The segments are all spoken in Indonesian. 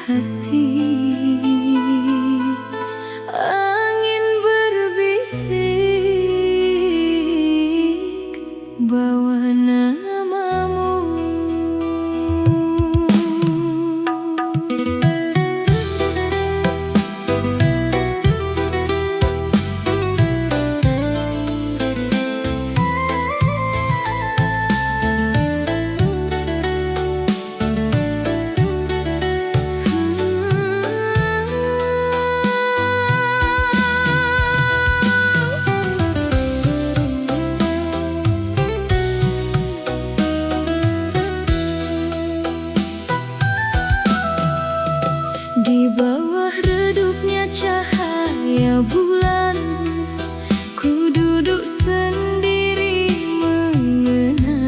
hati. Angin berbisik bawa namamu. Di bawah redupnya cahaya bulan, ku duduk sendiri mengenang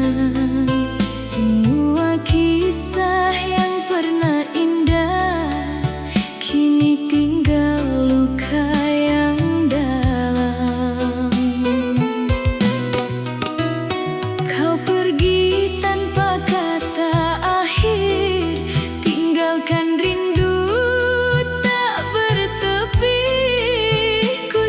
semua kisah yang pernah indah, kini tinggal luka yang dalam. Kau pergi tanpa kata akhir, tinggalkan rindu tak bertepi. Ku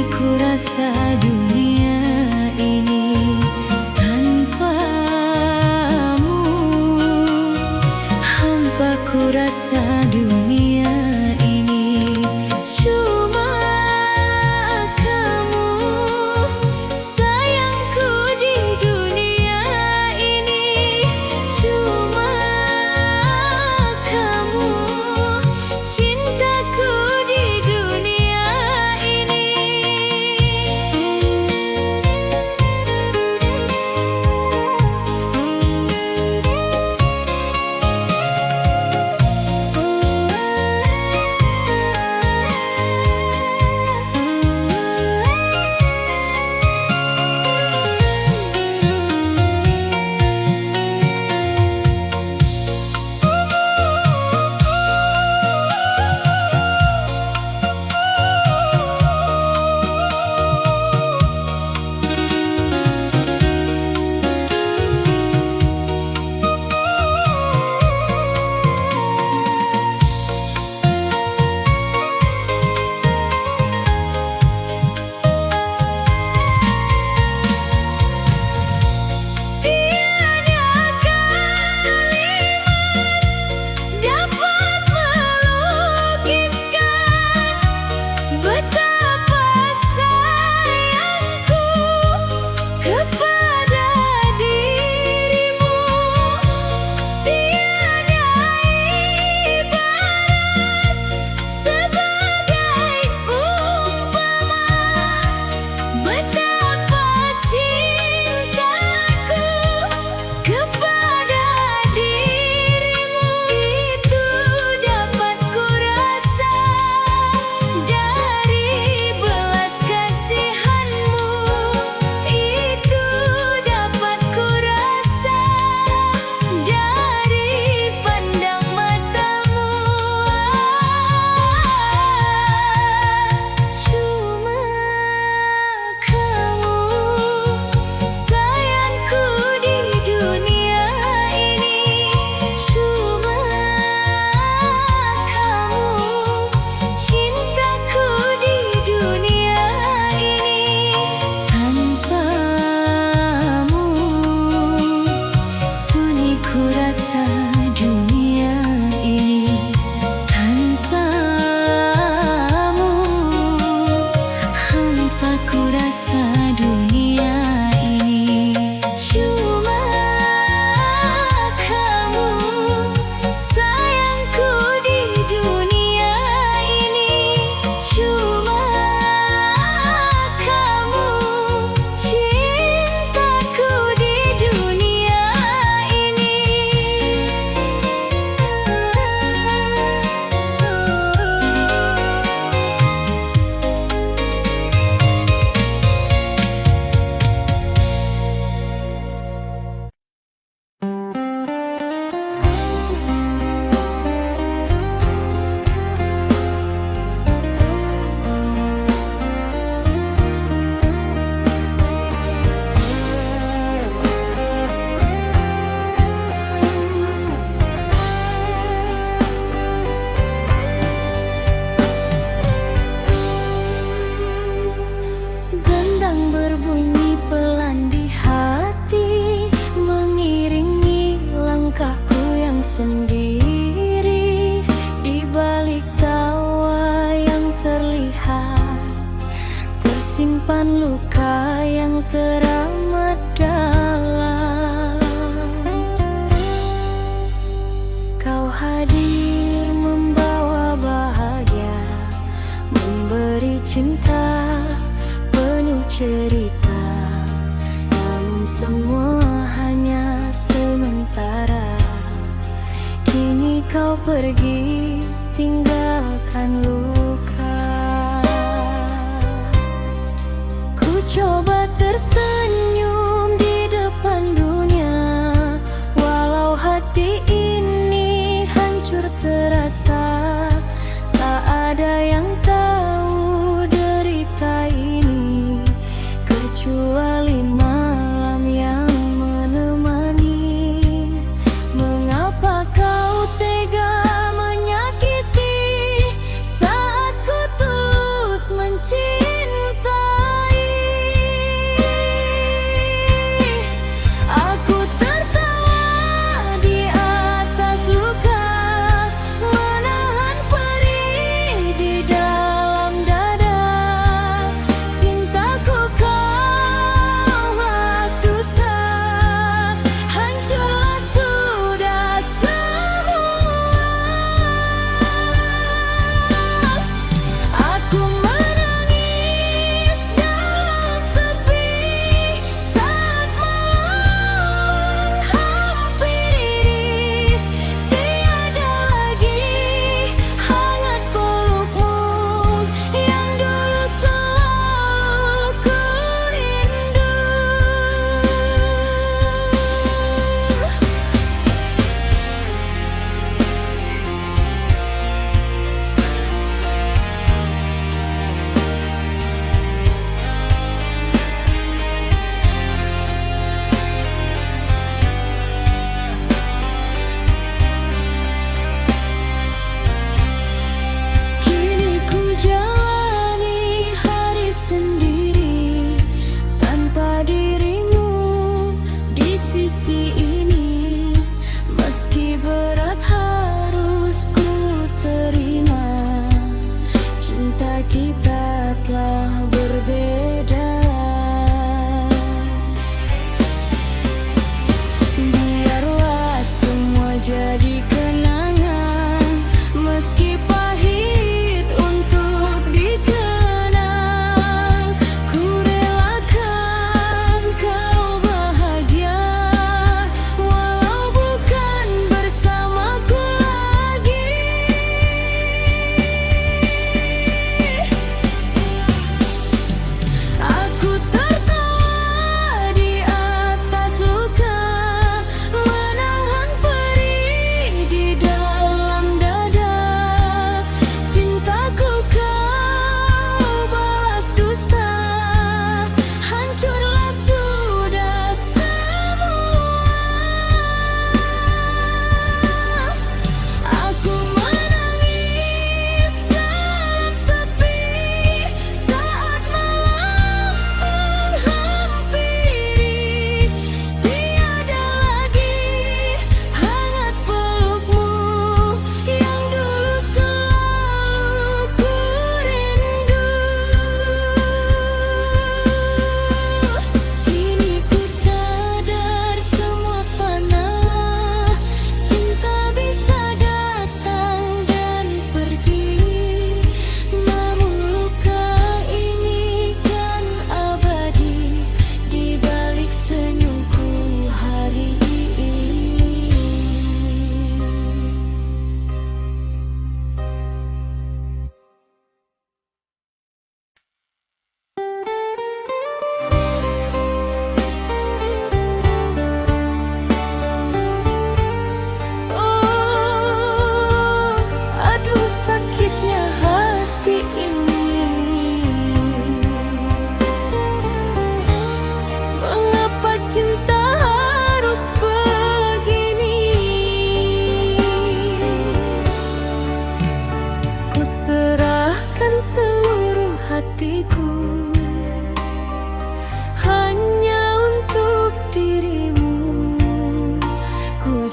ku rasa dunia ini tanpamu, hampa ku rasa dunia ini. Cuma kamu sayangku di dunia ini, cuma kamu cintaku di dunia ini. pergi tinggalkan luka. Ku coba tersenyum di depan dunia, walau hati ini hancur terasa. Tak ada yang tahu derita ini kecuali malam yang menemani. Mengapa kau tega menyakiti saat ku tulus mencinta?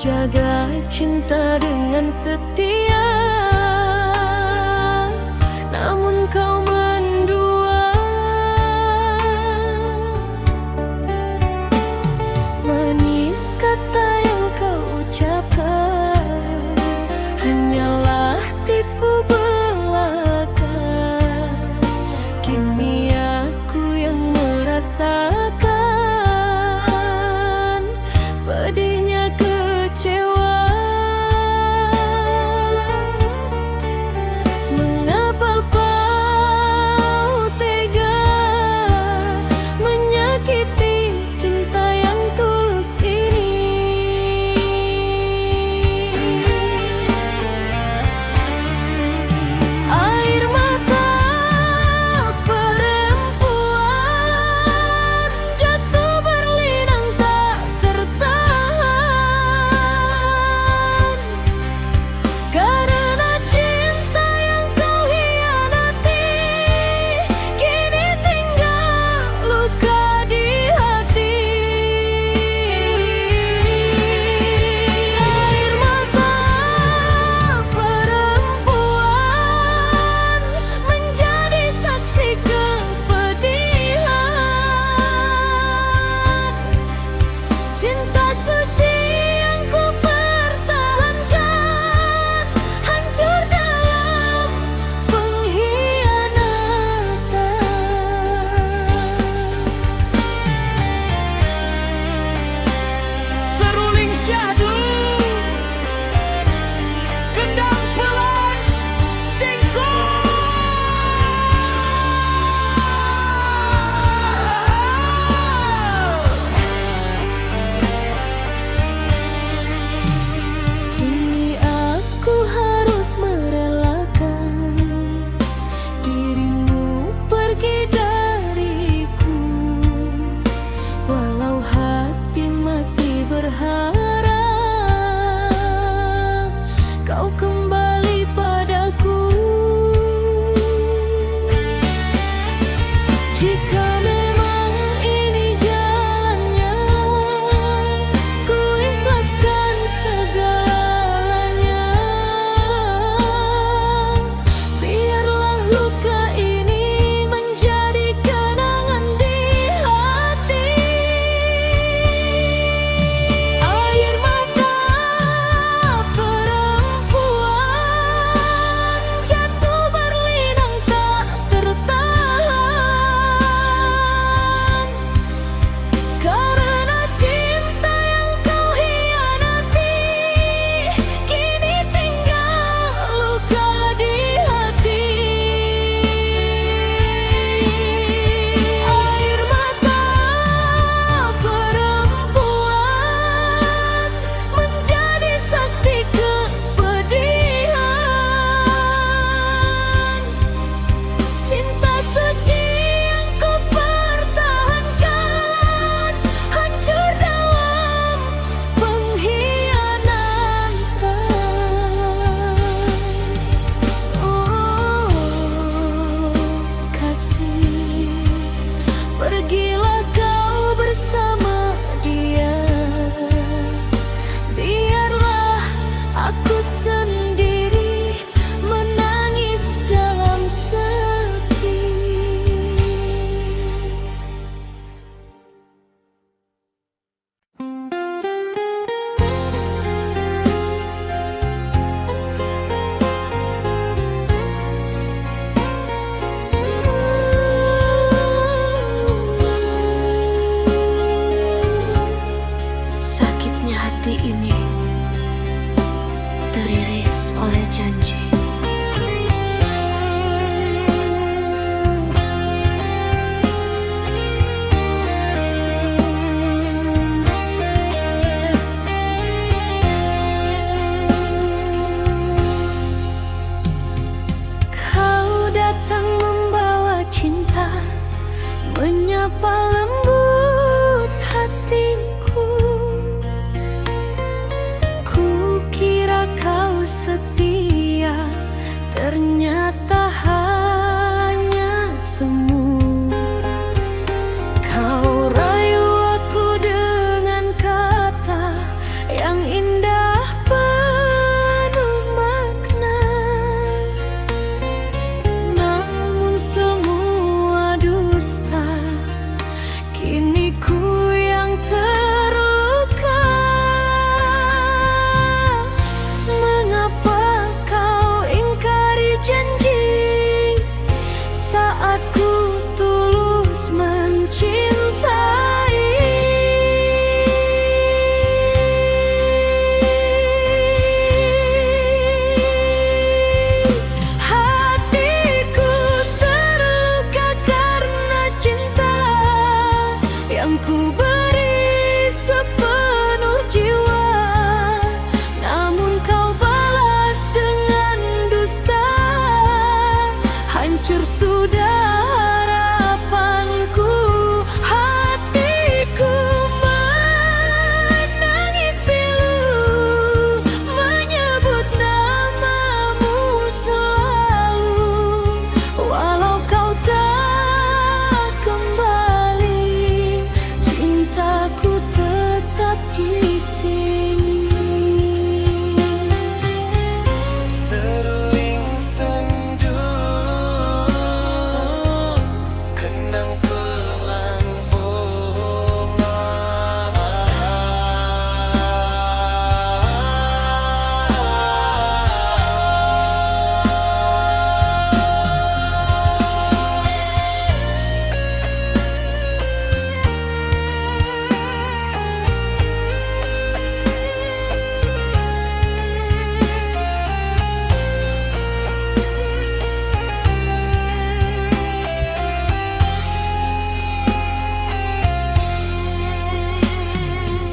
jaga cinta dengan setia. Namun kau mendua, manis kata yang kau ucapkan hanyalah tipu belaka. Kini aku yang merasakan pedihnya kecewa. Mengapa kau tega menyakiti cinta yang tulus ini? Air mata perempuan jatuh berlinang tak tertahan, karena cinta yang kau hianati kini tinggal luka di hati. Air mata perempuan menjadi saksi kepedihan. Cinta suci yang ku pertahankan hancur dalam pengkhianatan. Seruling syahdu, kendang pelan, jengkol. Kini aku harus merelakan dirimu pergi dariku, walau hati masih berharap kau kembali padaku. Jika memang ini jalannya, ku ikhlaskan segalanya. Biarlah luka ini menjadi kenangan di hati. Air mata perempuan jatuh berlinang tak tertahan, karena cinta yang kau hianati kini tinggal luka di hati. Air mata perempuan menjadi saksi kepedihan. Cinta suci yang ku pertahankan hancur dalam pengkhianatan. Oh kasih, pergilah kau bersama dia. Biarlah aku sendiri menangis dalam sepi. Sakitnya hati ini teriris oleh janji. Kau datang membawa cinta, menyapa lembut hatiku. Kukira kau setia, ternyata hanya semu. Kau rayu aku dengan kata yang indah ku beri sepenuh jiwa, namun kau balas dengan dusta. Hancur sudah harapanku, hatiku menangis pilu, menyebut namamu selalu. Walau kau tak kembali, cintaku tetap di sini. Seruling sendu, kenang pelan bunga.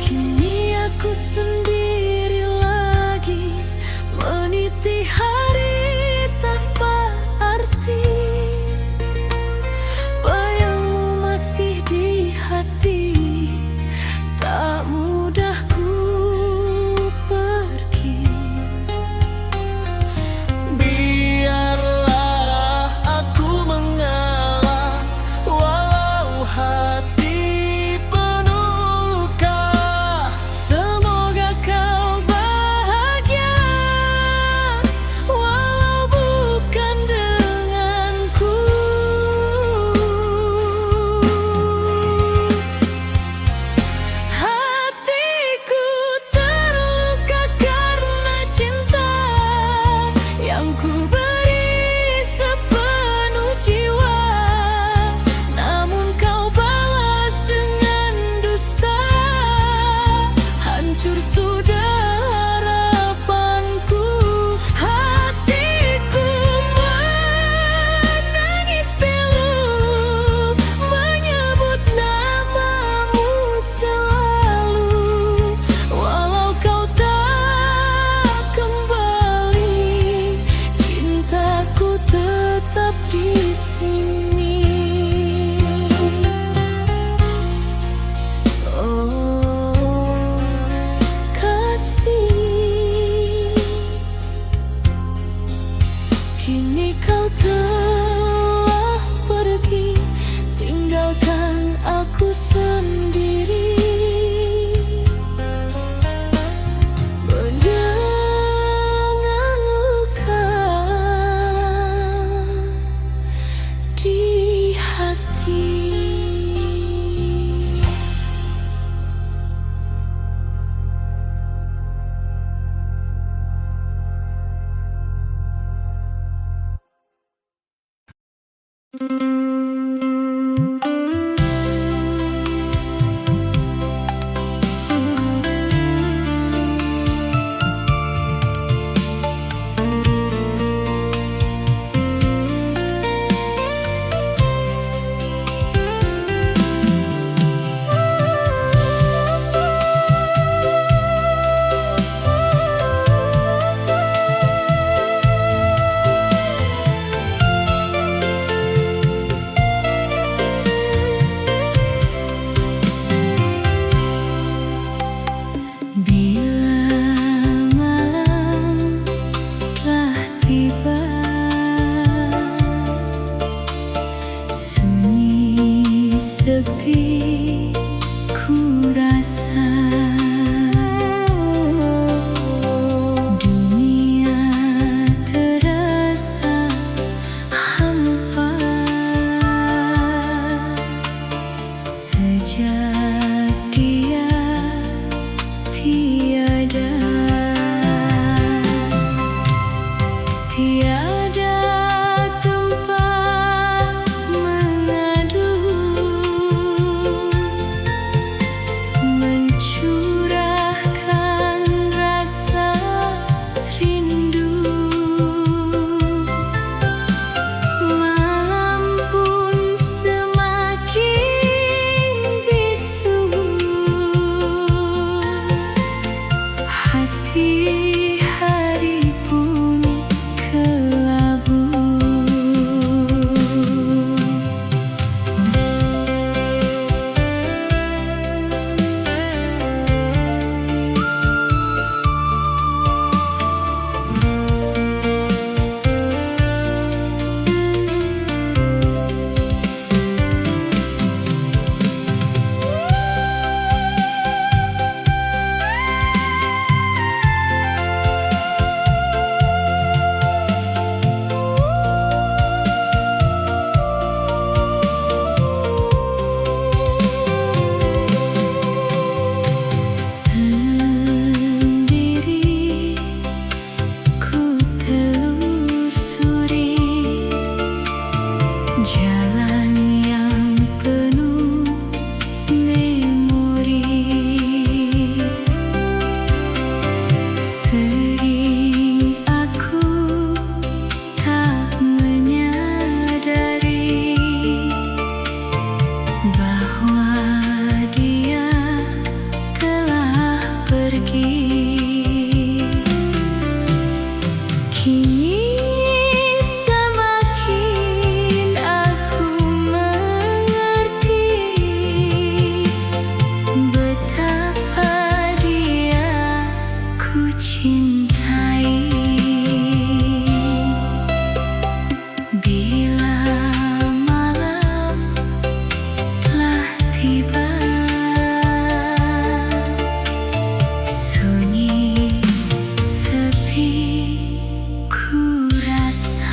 Kini aku sendiri lagi, meniti hari tanpa arti. Bayangmu masih di hati, tak mudah ku pergi. Biarlah aku mengalah, walau hati penuh luka. Semoga kau bahagia, walau bukan denganku. Hatiku terluka karena cinta yang ku beri sepenuh jiwa, namun kau balas dengan dusta. Hancur sudah harapanku, hatiku menangis pilu, menyebut namamu selalu. Walau kau tak kembali, cintaku tetap di sini. Oh, kasih, kini kau telah pergi, tinggalkan aku sendiri dengan luka di hati. pergi. Kini semakin aku mengerti betapa dia ku cintai. Bila malam telah tiba, sunyi sepi ku rasa.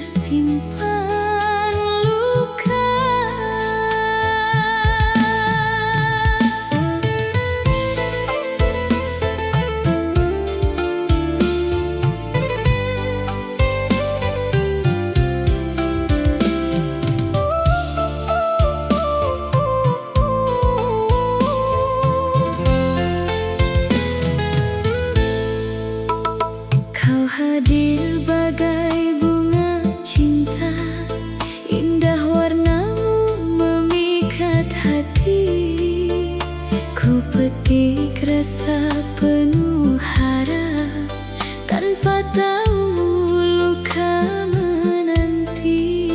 tersimpan luka. Kau hadir bagai bunga cinta, indah warnamu memikat hati. Ku petik rasa penuh harap, tanpa tahu luka menanti.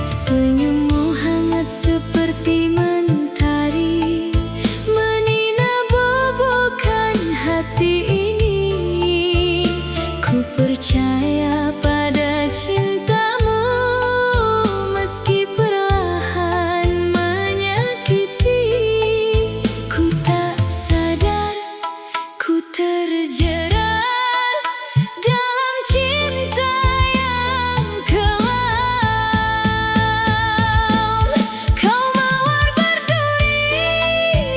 Senyummu hangat seperti mentari, menina bobokan hati ini. Ku percaya pada cintamu, meski perlahan menyakiti. Ku tak sadar, ku terjerat dalam cinta yang kelam. Kau mawar berduri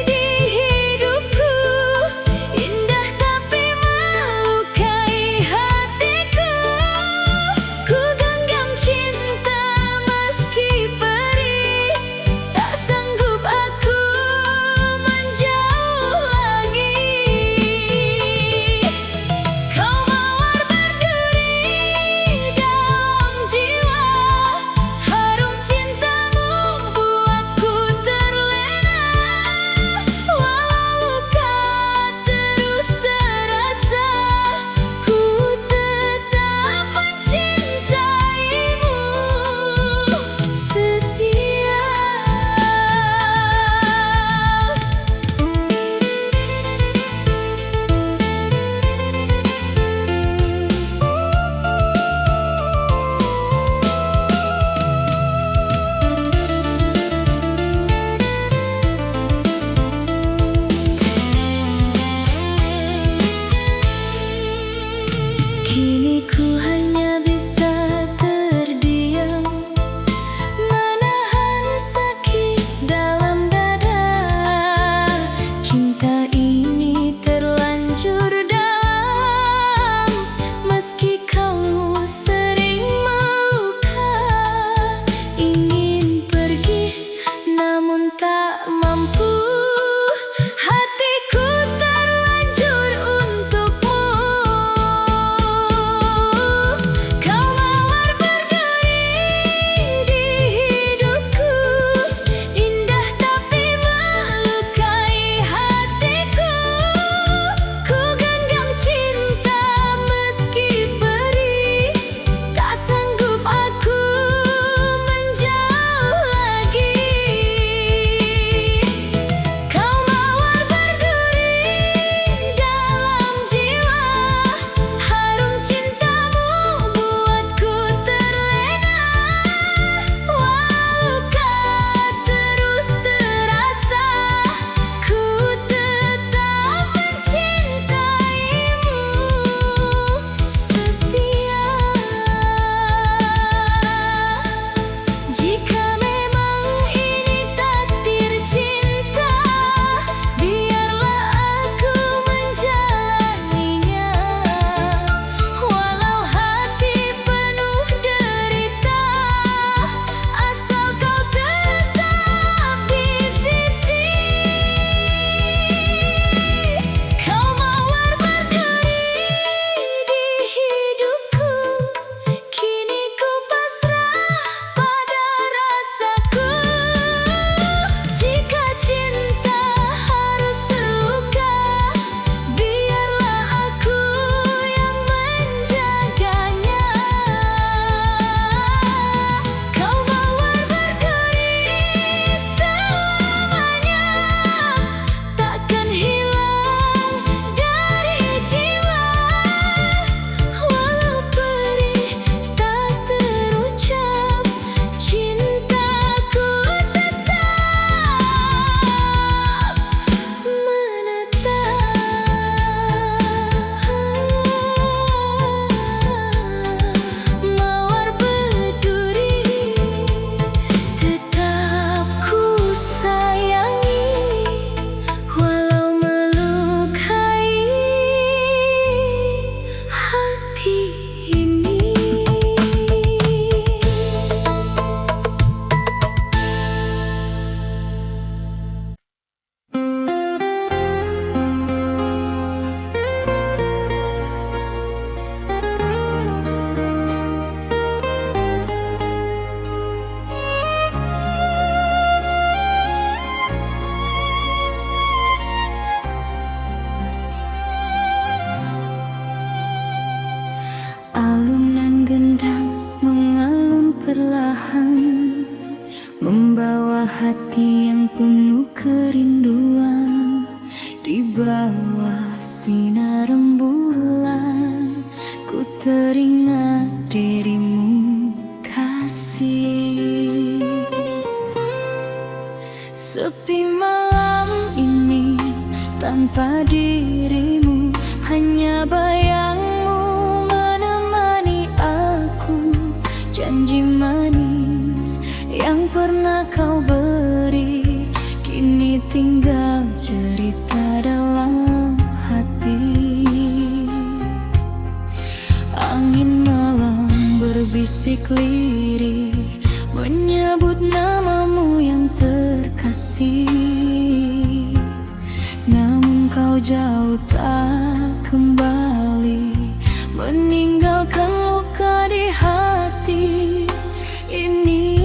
di hidupku, indah tapi melukai hatiku. Ku genggam cinta meski perih, tak sanggup aku menjauh lagi. Kau mawar berduri dalam jiwa, harum cintamu buatku terlena. Walau luka terus terasa, ku tetap mencintaimu setia. Kini ku hanya bisa terdiam, menahan sakit dalam dada. Cinta ini terlanjur dalam, meski kau sering meluka. Ingin pergi namun tak mampu, hatiku terlanjur untukmu. Alunan gendang mengalun perlahan, membawa hati yang penuh kerinduan. Di bawah sinar rembulan, ku teringat dirimu kasih. Sepi malam ini tanpa dirimu, hanya bayangmu menemani aku. Janji manis yang pernah kau beri, kini tinggal cerita dalam hati. Angin malam berbisik lirih, menyebut namamu yang terkasih. Namun kau jauh tak kembali, meninggalkan luka di hati ini.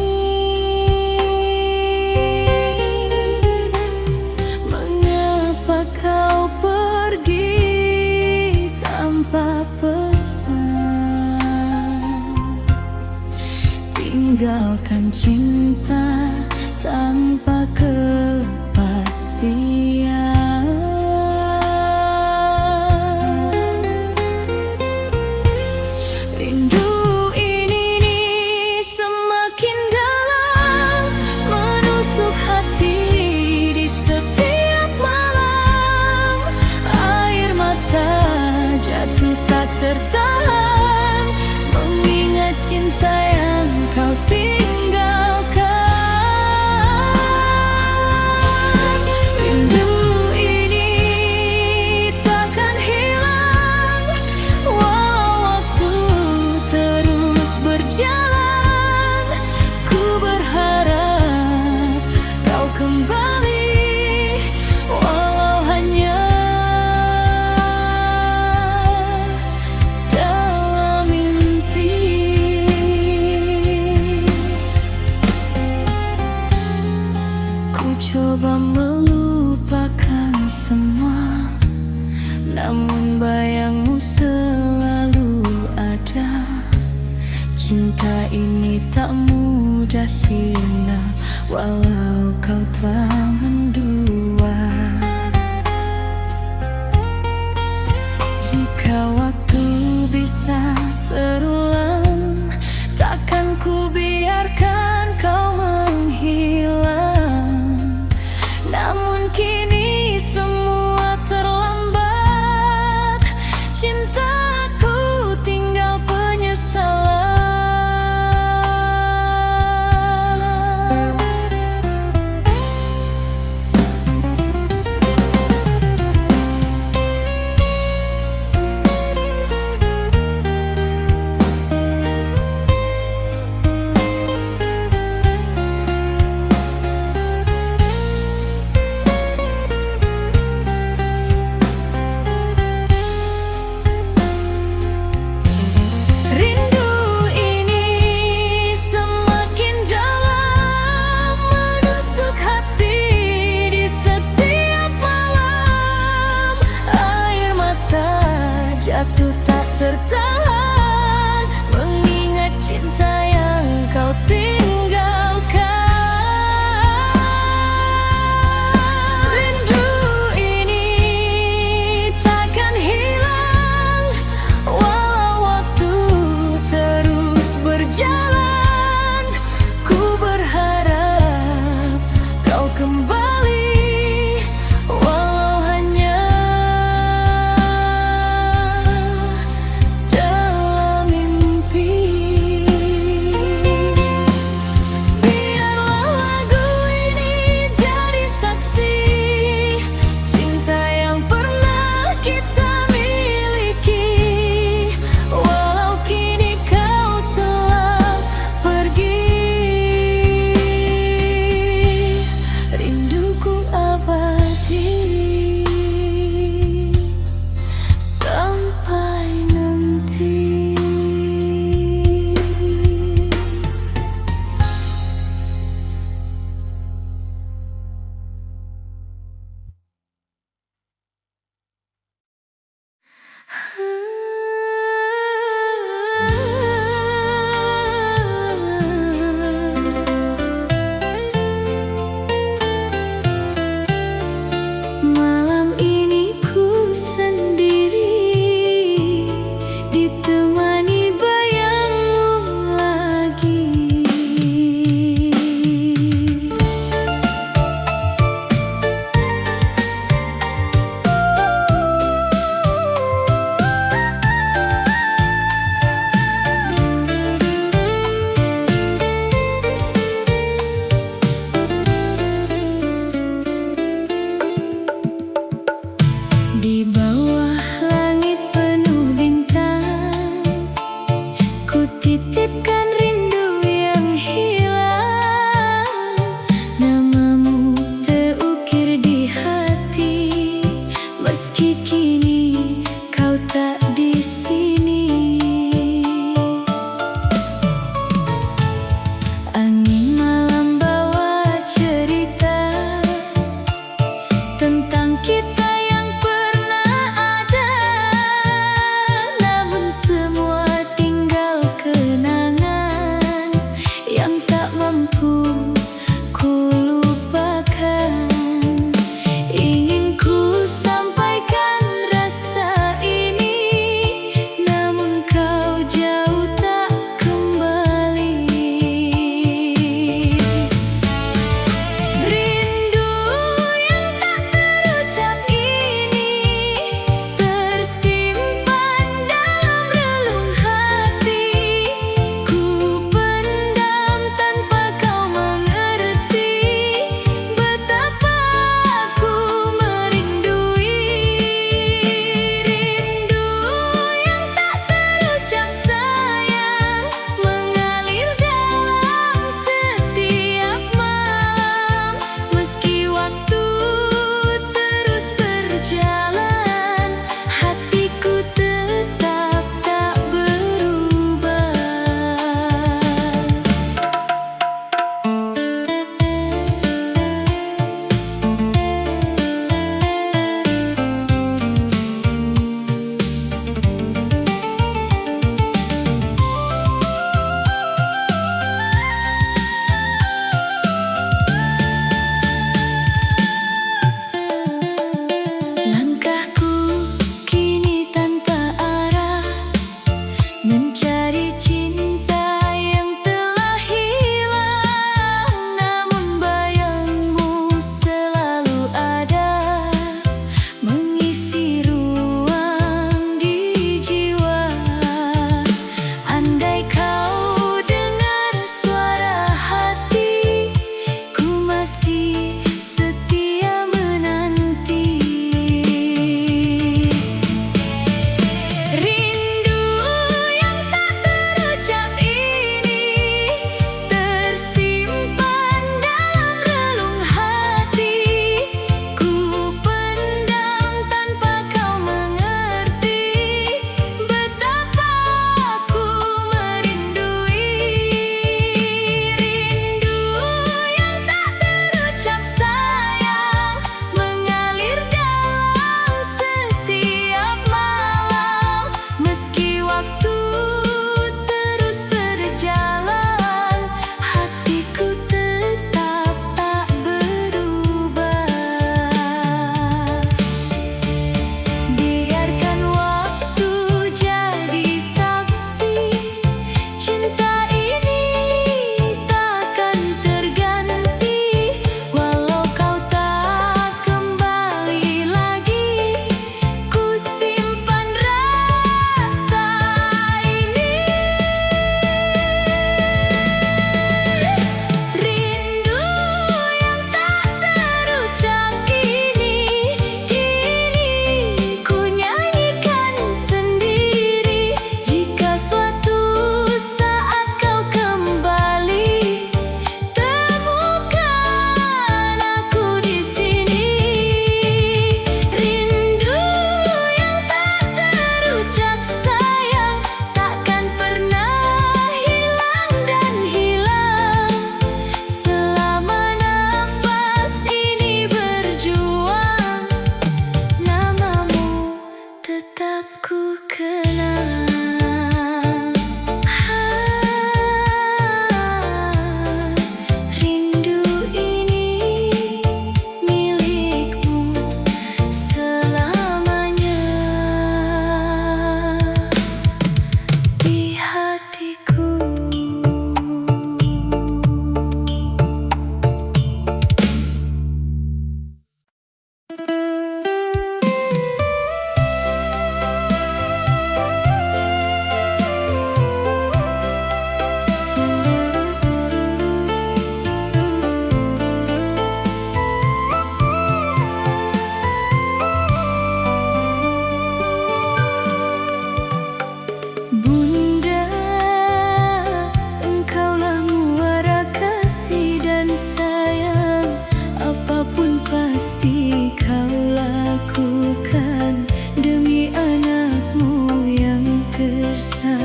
Mengapa kau pergi tanpa pesan, tinggalkan cinta tanpa kepastian. Rindu ini semakin dalam, menusuk hati di setiap malam. Air mata jatuh tak tertahan, mengingat cinta yang kau tinggalkan. Rindu ini takkan hilang, walau waktu terus berjalan. Ku berharap kau kembali, walau hanya dalam mimpi. Ku coba melupakan semua, namun bayangmu selalu ada. Cinta ini tak mudah sirna, walau kau telah mendua. Jika waktu bisa terulang, takkan ku biarkan kau menghilang. Namun kini semua terlambat, cintaku tinggal penyesalan.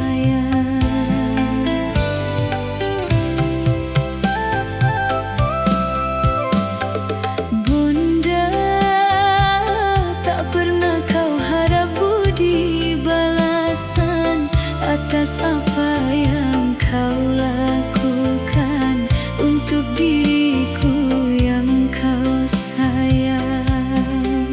sayang. Bunda, tak pernah kau harap budi balasan atas apa yang kau lakukan untuk diriku yang kau sayang.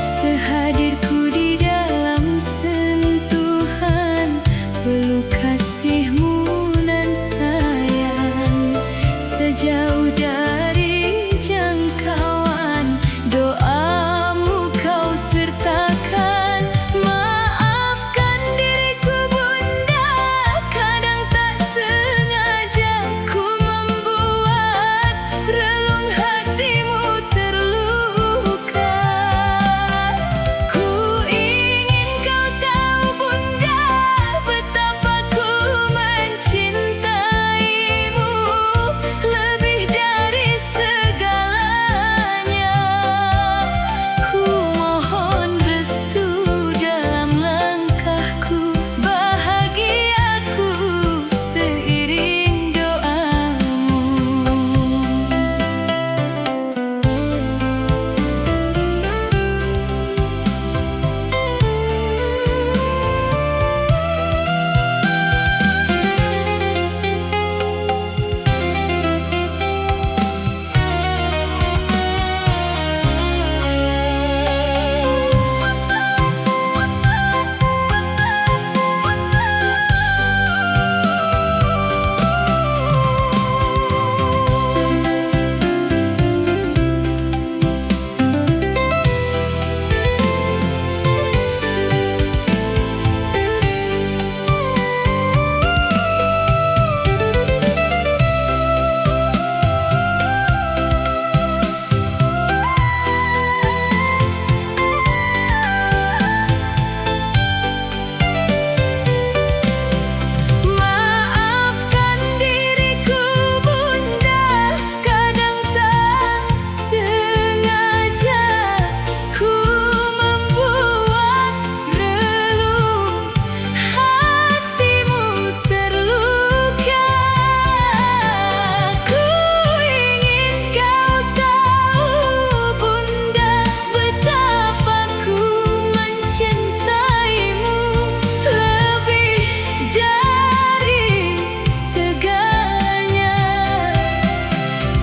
Sehadirku di dalam sentuhan peluk kasihmu nan sayang, sejauh dari jangkauan doamu kau sertakan. Maafkan diriku Bunda, kadang tak sengaja ku membuat relung hatimu terluka. Ku ingin kau tahu Bunda, betapa ku mencintaimu lebih dari segalanya. Ku mohon restu dalam langkahku, bahagiaku seiring doamu. Maafkan diriku Bunda, kadang tak sengaja ku membuat relung hatimu terluka. Ku ingin kau tahu Bunda, betapa ku mencintaimu lebih dari segalanya.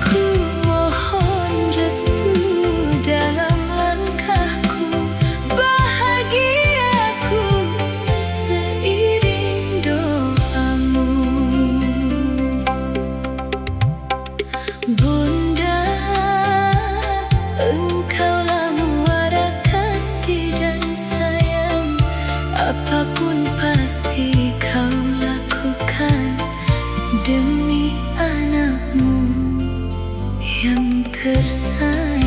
Ku mohon restu dalam langkahku, bahagiaku seiring doamu. Bunda, engkaulah muara kasih dan sayang, apapun pasti kau lakukan demi anakmu yang tersayang.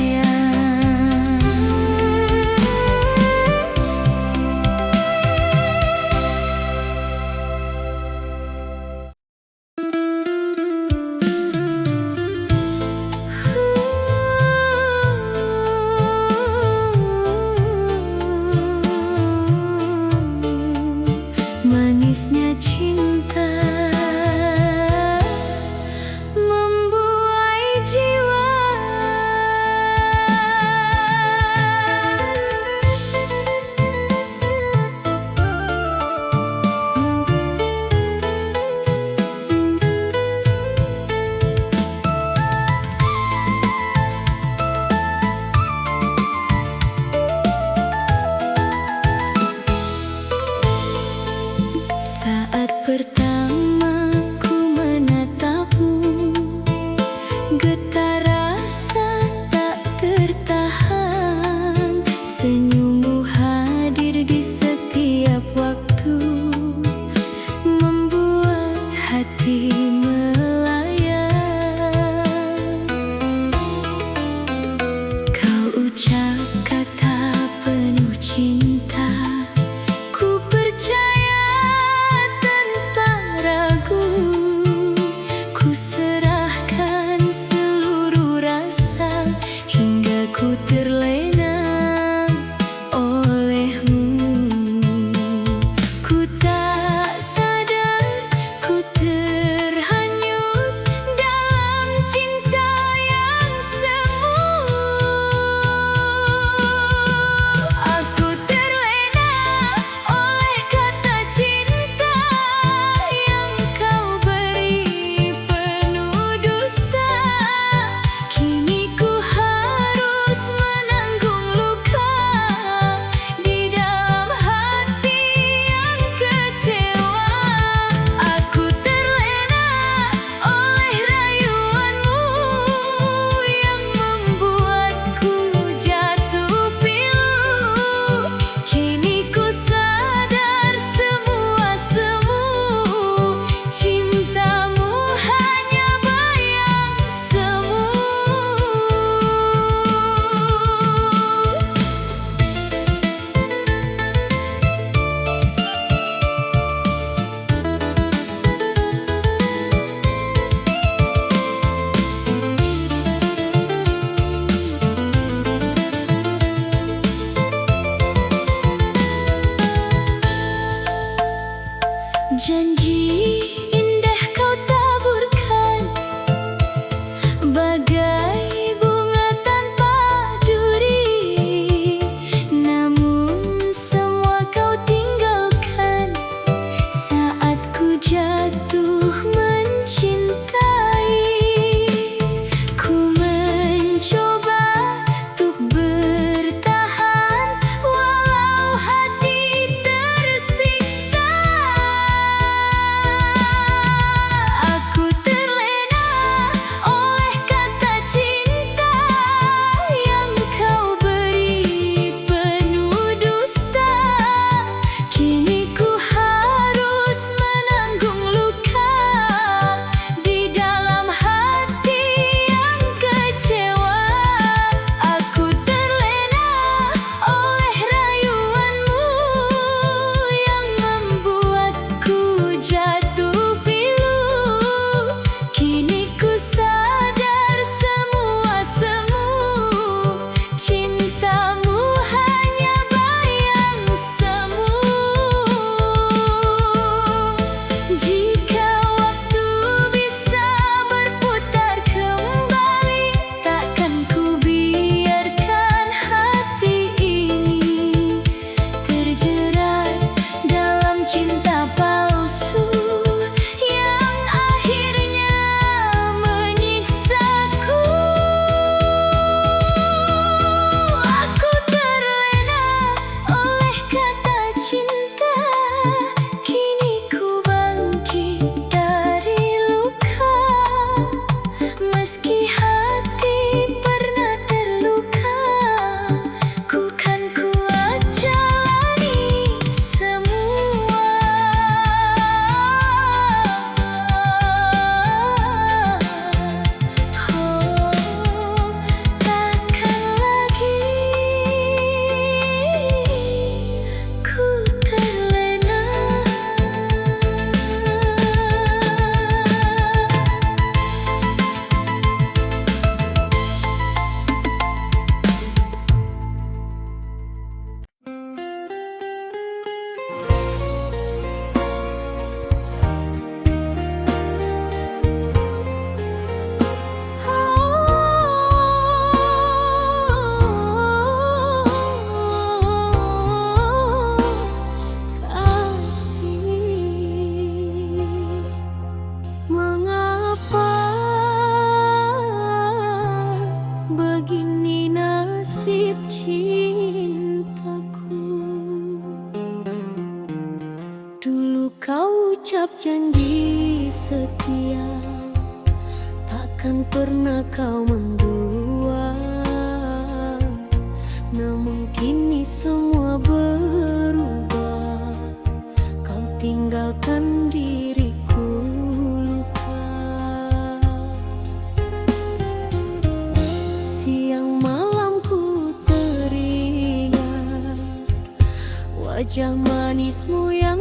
Manisnya cinta membuai jiwa. Saat pertama ku menatapmu, getar rasa tak tertahan. Senyummu hadir di setiap waktu, membuat hati melayang. Kau ucap kata penuh cinta, ku percaya tanpa Janji indah kau taburkan, bagai bunga tanpa duri. Namun semua kau tinggalkan saat ku jatuh mencintai. Ku mencoba untuk bertahan walau hati tersiksa. Aku terlena oleh kata cinta yang kau beri penuh dusta. Kini ku harus menanggung luka di dalam hati yang kecewa. Aku terlena oleh rayuanmu yang membuatku jatuh pilu. Kini ku sadar semua semu, cintamu hanya bayang semu. Jika waktu bisa berputar kembali, takkan ku biarkan hati ini terjerat dalam cinta palsu yang akhirnya menyiksaku. Aku terlena oleh kata cinta, kini ku bangkit dari luka. Meski hati pernah terluka, ku kan kuat jalani semua. Oh, takkan lagi ku terlena. Mengapa begini nasib cintaku? Dulu kau ucap janji setia, takkan pernah kau mendua. Namun kini semua berubah, kau tinggalkan diriku luka. Siang malam ku teriak wajah manismu yang